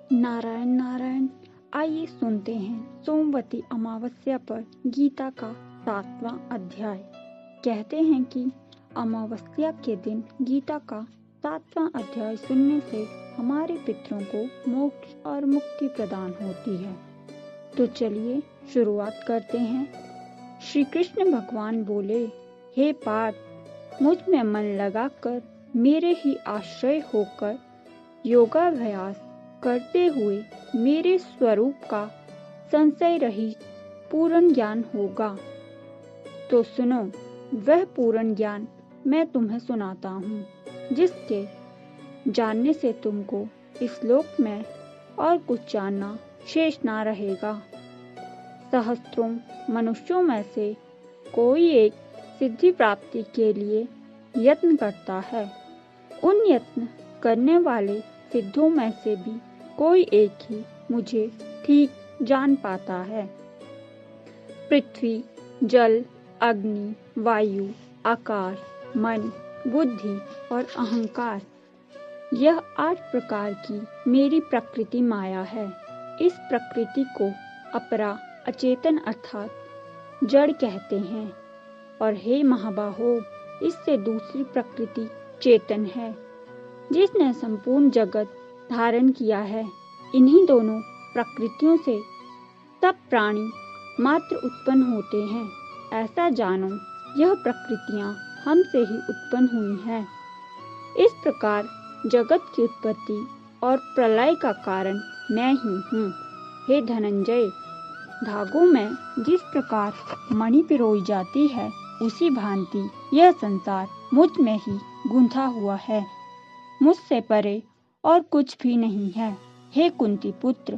नारायण नारायण। आइए सुनते हैं सोमवती अमावस्या पर गीता का 7वां अध्याय। कहते हैं कि अमावस्या के दिन गीता का 7वां अध्याय सुनने से हमारे पितरों को मोक्ष और मुक्ति प्रदान होती है। तो चलिए शुरुआत करते हैं। श्री कृष्ण भगवान बोले, हे पार्थ, मुझ में मन लगाकर मेरे ही आश्रय होकर योगाभ्यास करते हुए मेरे स्वरूप का संशय रहित पूर्ण ज्ञान होगा। तो सुनो, वह पूर्ण ज्ञान मैं तुम्हें सुनाता हूँ, जिसके जानने से तुमको इस लोक में और कुछ जानना शेष ना रहेगा। सहस्त्रों मनुष्यों में से कोई एक सिद्धि प्राप्ति के लिए यत्न करता है। उन यत्न करने वाले सिद्धों में से भी कोई एक ही मुझे ठीक जान पाता है। पृथ्वी, जल, अग्नि, वायु, आकाश, मन, बुद्धि और अहंकार, यह 8 प्रकार की मेरी प्रकृति माया है। इस प्रकृति को अपरा अचेतन अर्थात जड़ कहते हैं। और हे महाबाहो, इससे दूसरी प्रकृति चेतन है, जिसने संपूर्ण जगत धारण किया है। इन्हीं दोनों प्रकृतियों से सब प्राणी मात्र उत्पन्न होते हैं। ऐसा जानो, यह प्रकृतियां हमसे ही उत्पन्न हुई हैं। इस प्रकार जगत की उत्पत्ति और प्रलय का कारण मैं ही हूँ। हे धनंजय, धागों में जिस प्रकार मणि पिरोई जाती है, उसी भांति यह संसार मुझ में ही गुंथा हुआ है। मुझसे परे और कुछ भी नहीं है। हे कुंती पुत्र,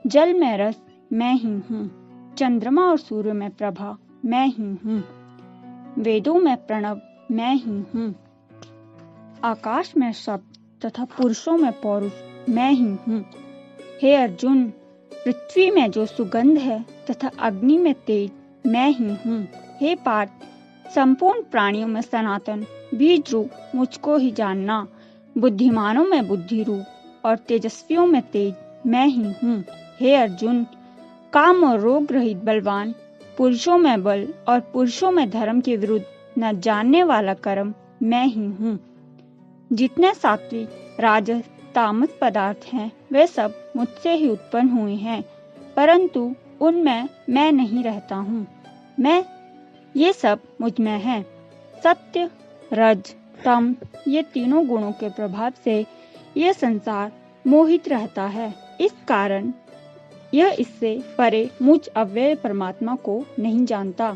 जल में रस मैं ही हूँ, चंद्रमा और सूर्य में प्रभा मैं ही हूँ, वेदों में प्रणव मैं ही हूँ, आकाश में शब्द तथा पुरुषों में पौरुष मैं ही हूँ। हे अर्जुन, पृथ्वी में जो सुगंध है तथा अग्नि में तेज मैं ही हूँ। हे पार्थ, संपूर्ण प्राणियों में सनातन बीज रूप मुझको ही जानना। बुद्धिमानों में बुद्धि रूप और तेजस्वियों में तेज मैं ही हूँ। हे अर्जुन, काम और रोग रहित बलवान पुरुषों में बल और पुरुषों में धर्म के विरुद्ध न जानने वाला कर्म मैं ही हूँ। जितने सात्विक, राजस, तामस पदार्थ हैं, वे सब मुझसे ही उत्पन्न हुए हैं, परंतु उनमें मैं नहीं रहता हूँ। ये सब मुझ में है। सत्य, रज, तम, ये तीनों गुणों के प्रभाव से यह संसार मोहित रहता है। इस कारण यह इससे परे मुझ अव्यय परमात्मा को नहीं जानता।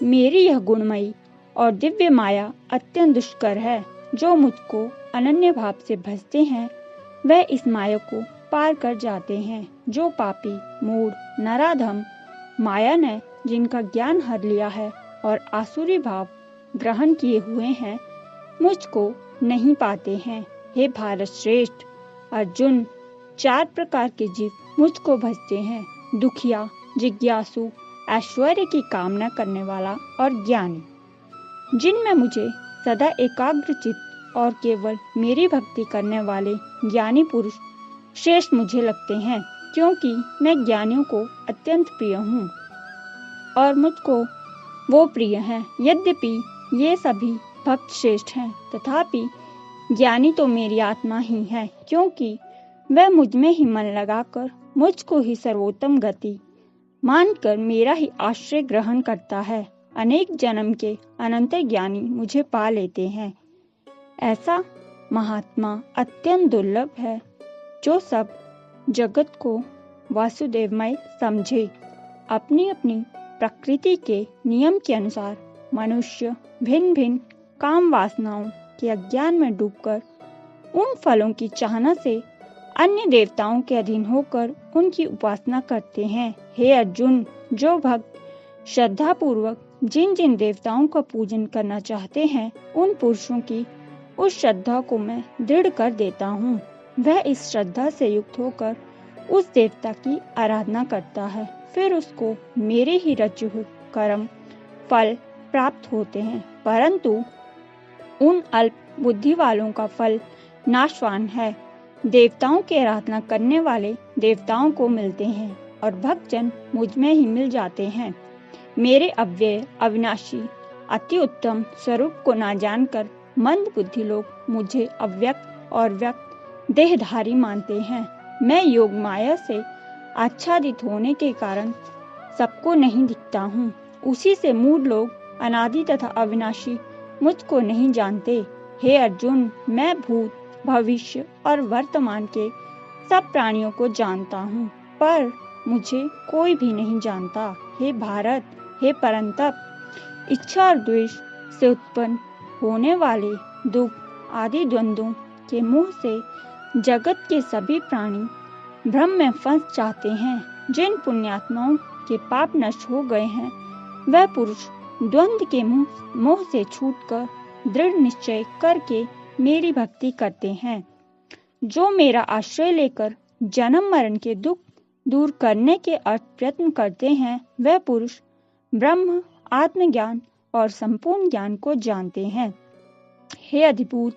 मेरी यह गुणमयी और दिव्य माया अत्यंत दुष्कर है। जो मुझको अनन्य भाव से भजते हैं, वह इस माया को पार कर जाते हैं। जो पापी, मूढ़, नराधम माया ने जिनका ज्ञान हर लिया है और आसुरी भाव ग्रहण किए हुए हैं, मुझको नहीं पाते हैं। हे भारत श्रेष्ठ अर्जुन, 4 प्रकार के जीव मुझको भजते हैं: दुखिया, जिज्ञासु, ऐश्वर्य की कामना करने वाला और ज्ञानी। जिनमें मुझे सदा एकाग्र चित्त और केवल मेरी भक्ति करने वाले ज्ञानी पुरुष श्रेष्ठ मुझे लगते हैं, क्योंकि मैं ज्ञानियों को अत्यंत प्रिय हूँ और मुझको वो प्रिय हैं। यद्यपि ये सभी भक्त श्रेष्ठ हैं, तथापि ज्ञानी तो मेरी आत्मा ही है, क्योंकि वह मुझ में ही मन लगाकर मुझको ही सर्वोत्तम गति मानकर मेरा ही आश्रय ग्रहण करता है। अनेक जन्म के अनंत ज्ञानी मुझे पा लेते हैं। ऐसा महात्मा अत्यंत दुर्लभ है, जो सब जगत को वासुदेवमय समझे। अपनी अपनी प्रकृति के नियम के अनुसार मनुष्य भिन्न भिन्न काम वासनाओं के अज्ञान में डूबकर उन फलों की चाहना से अन्य देवताओं के अधीन होकर उनकी उपासना करते हैं। हे अर्जुन, जो भक्त श्रद्धा पूर्वक जिन जिन देवताओं का पूजन करना चाहते हैं, उन पुरुषों की उस श्रद्धा को मैं दृढ़ कर देता हूँ। वह इस श्रद्धा से युक्त होकर उस देवता की आराधना करता है, फिर उसको मेरे ही रचे हुए कर्म फल प्राप्त होते हैं। परंतु उन अल्प बुद्धि वालों का फल नाशवान है। देवताओं की आराधना करने वाले देवताओं को मिलते हैं और भक्तजन मुझ में ही मिल जाते हैं। मेरे अव्यय, अविनाशी, अति उत्तम स्वरूप को ना जानकर मंद बुद्धि लोग मुझे अव्यक्त और व्यक्त देहधारी मानते हैं। मैं योग माया से आच्छादित होने के कारण सबको नहीं दिखता हूँ। उसी से मूढ़ लोग अनादि तथा अविनाशी मुझको नहीं जानते। हे अर्जुन, मैं भूत, भविष्य और वर्तमान के सब प्राणियों को जानता हूँ, पर मुझे कोई भी नहीं जानता। हे भारत, हे परंतप, इच्छा और द्वेष से उत्पन्न होने वाले दुख आदि द्वंद्वों के मुंह से जगत के सभी प्राणी भ्रम में फंस जाते हैं। जिन पुण्यात्माओं के पाप नष्ट हो गए हैं, वह पुरुष द्वंद्व के मोह से छूटकर दृढ़ निश्चय करके मेरी भक्ति करते हैं। जो मेरा आश्रय लेकर जन्म मरण के दुख दूर करने के अर्थ प्रयत्न करते हैं, वह पुरुष ब्रह्म, आत्मज्ञान और संपूर्ण ज्ञान को जानते हैं। हे अधिभूत,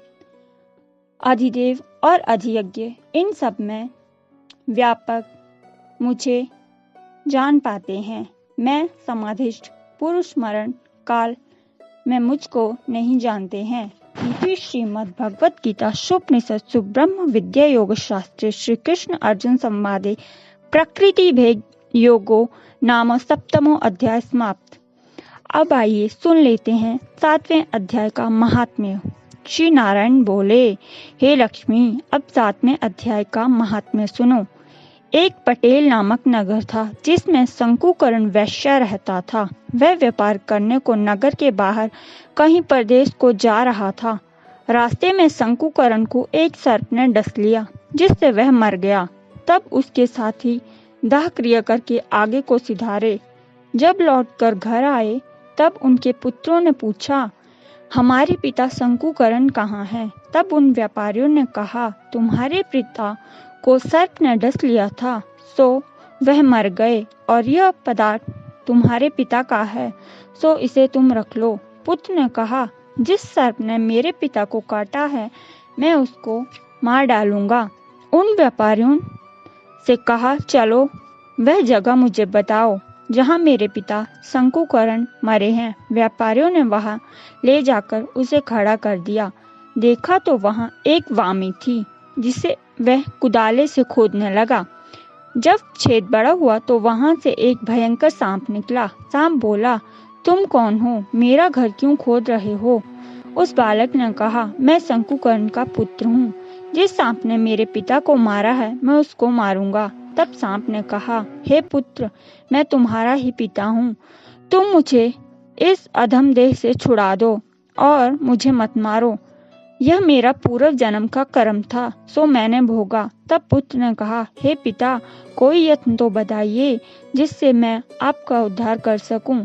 अधिदेव और अधियज्ञ, इन सब में व्यापक मुझे जान पाते हैं। मैं समाधिष्ठ पुरुष मरण काल में मुझको नहीं जानते हैं। इति श्रीमद् भगवद गीता उपनिषत्सु ब्रह्म विद्या योग शास्त्रे श्री कृष्ण अर्जुन संवादे प्रकृति भेद योगो नाम सप्तमो अध्याय समाप्त। अब आइए सुन लेते हैं 7वें अध्याय का महात्म्य। श्री नारायण बोले, हे लक्ष्मी, अब 7वें अध्याय का महात्म्य सुनो। एक पटेल नामक नगर था, जिसमें शंकुकरण वैश्य रहता था। वह व्यापार करने को नगर के बाहर कहीं प्रदेश को जा रहा था। रास्ते में शंकुकरण को एक सर्प ने डस लिया, जिससे वह मर गया। तब उसके साथी दाह क्रिया करके आगे को सिधारे। जब लौटकर घर आए, तब उनके पुत्रों ने पूछा, हमारे पिता शंकुकरण कहाँ हैं? तब उन व्यापारियों ने कहा, तुम्हारे पिता को सर्प ने डस लिया था, सो वह मर गए, और यह पदार्थ तुम्हारे पिता का है, सो इसे तुम रख लो। पुत्र ने कहा, जिस सर्प ने मेरे पिता को काटा है, मैं उसको मार डालूंगा। उन व्यापारियों से कहा, चलो वह जगह मुझे बताओ जहाँ मेरे पिता शंकुकरण मरे हैं। व्यापारियों ने वहां ले जाकर उसे खड़ा कर दिया। देखा तो वहां एक वामी थी, जिसे वह कुदाले से खोदने लगा। जब छेद बड़ा हुआ तो वहां से एक भयंकर सांप निकला। सांप बोला, तुम कौन हो? मेरा घर क्यों खोद रहे हो? उस बालक ने कहा, मैं शंकुकर्ण का पुत्र हूँ। जिस सांप ने मेरे पिता को मारा है, मैं उसको मारूंगा। तब सांप ने कहा, हे पुत्र, मैं तुम्हारा ही पिता हूँ। तुम मुझे इस अधम देह से छुड़ा दो और मुझे मत मारो। यह मेरा पूर्व जन्म का कर्म था, सो मैंने भोगा। तब पुत्र ने कहा, हे पिता, कोई यत्न तो बताइए जिससे मैं आपका उद्धार कर सकूं।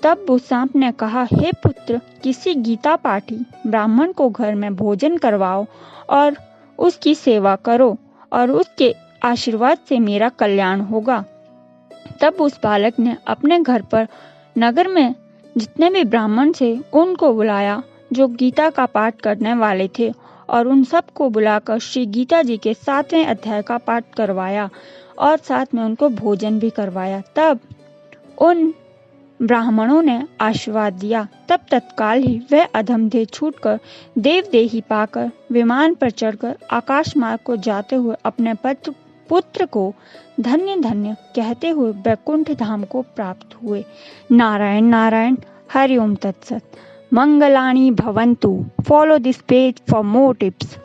तब वो सांप ने कहा, हे पुत्र, किसी गीता पाठी ब्राह्मण को घर में भोजन करवाओ और उसकी सेवा करो, और उसके आशीर्वाद से मेरा कल्याण होगा। तब उस बालक ने अपने घर पर नगर में जितने भी ब्राह्मण थे, उनको बुलाया जो गीता का पाठ करने वाले थे, और उन सबको बुलाकर श्री गीता जी के 7वें अध्याय का पाठ करवाया और साथ में उनको भोजन भी करवाया। तब उन ब्राह्मणों ने आशीर्वाद दिया। तब तत्काल ही वह अधम देह छूटकर देव देही पाकर विमान पर चढ़कर आकाश मार्ग को जाते हुए अपने पुत्र को धन्य धन्य कहते हुए वैकुंठ धाम को प्राप्त हुए। नारायण नारायण, हरि ओम तत्सत। मंगलानि भवन्तु। Follow this page for more tips.